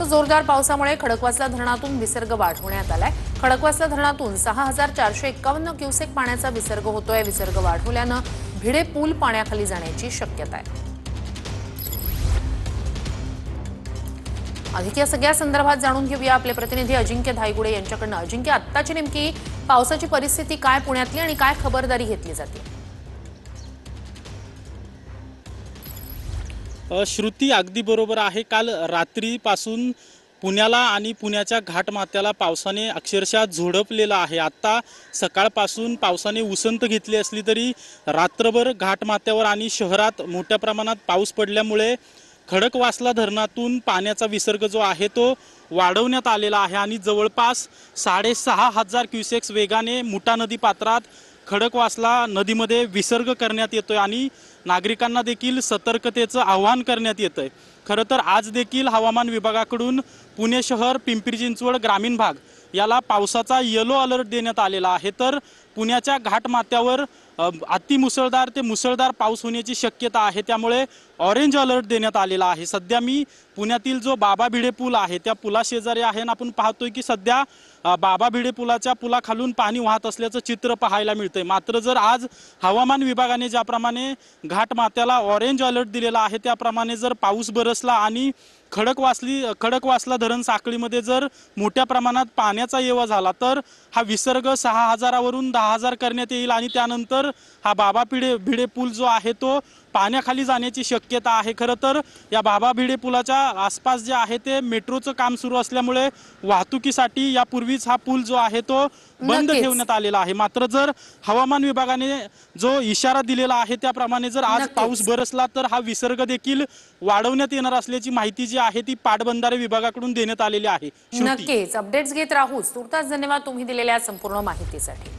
तर जोरदार पावसामुळे खडकवासला धरणातून विसर्ग वाढवण्यात आलाय। खडकवासला धरणातून 6451 क्युसेक पाण्याचा विसर्ग होतोय। विसर्ग वाढवल्यानं भिडे पूल पाण्याखाली जाण्याची शक्यता आहे। अधिक या सगळ्या संदर्भात जाणून घेऊया आपले प्रतिनिधी अजिंक्य धायगुडे यांच्याकडून। अजिंक्य, आत्ताची नेमकी पावसाची परिस्थिती काय पुण्यातली आणि काय खबरदारी घेतली जाते? श्रुती अगदी बरोबर आहे। काल रात्रीपासून पुण्याला आणि पुण्याच्या घाटमाथ्याला पावसाने अक्षरशः झोडपलेला आहे। आता सकाळपासून पावसाने उसंत घेतली असली तरी रात्रभर घाटमाथ्यावर आणि शहरात मोठ्या प्रमाणात पाऊस पडल्यामुळे खडकवासला धरणातून पाण्याचा विसर्ग जो आहे तो वाढवण्यात आलेला आहे आणि जवळपास 6500 क्युसेक्स वेगाने मुठा नदी पात्रात खडकवासला नदीमध्ये विसर्ग करण्यात येतोय आणि नागरिकांना देखील सतर्कतेचं आवाहन करण्यात येतंय। खरं तर आज देखील हवामान विभागाकडून पुणे शहर, पिंपरी चिंचवड ग्रामीण भाग याला पावसाचा येलो अलर्ट देण्यात आलेला आहे। तर पुण्याच्या घाटमाथ्यावर अतिमुसळधार ते मुसळधार पाऊस होण्याची शक्यता आहे, त्यामुळे ऑरेंज अलर्ट देण्यात आलेला आहे। सध्या मी पुण्यातील जो बाबा भिडे पूल आहे त्या पुलाशेजारी आहे आणि आपण पाहतोय की सध्या बाबा भिडे पुलाच्या पुलाखालून पाणी वाहत असल्याचं चित्र पाहायला मिळतंय। मात्र जर आज हवामान विभागाने ज्याप्रमाणे घाटमाथ्याला ऑरेंज अलर्ट दिलेला आहे त्याप्रमाणे जर पाऊस बरसला आणि खडकवासला धरण साखळीमध्ये जर मोठ्या प्रमाणात पाण्याचा येवा झाला तर हा विसर्ग 6000 वरून 10000 करण्यात येईल आणि त्यानंतर हा बाबा भिडे पूल जो आहे तो पाण्याखाली जाण्याची शक्यता आहे। खरं तर या बाबा भिडे पुलाच्या आसपास जे आहे ते मेट्रोचं काम सुरू असल्यामुळे वाहतुकीसाठी यापूर्वीच हा पूल जो आहे तो बंद ठेवण्यात आलेला आहे। मात्र जर हवामान विभागाने जो इशारा दिलेला आहे त्याप्रमाणे जर आज पाऊस बरसला तर हा विसर्ग देखील वाढवण्यात येणार असल्याची माहिती जी आहे ती पाटबंधारे विभागाकडून देण्यात आलेली आहे। नक्कीच अपडेट्स घेत राहूच। तुर्तास धन्यवाद तुम्ही दिलेल्या संपूर्ण माहितीसाठी।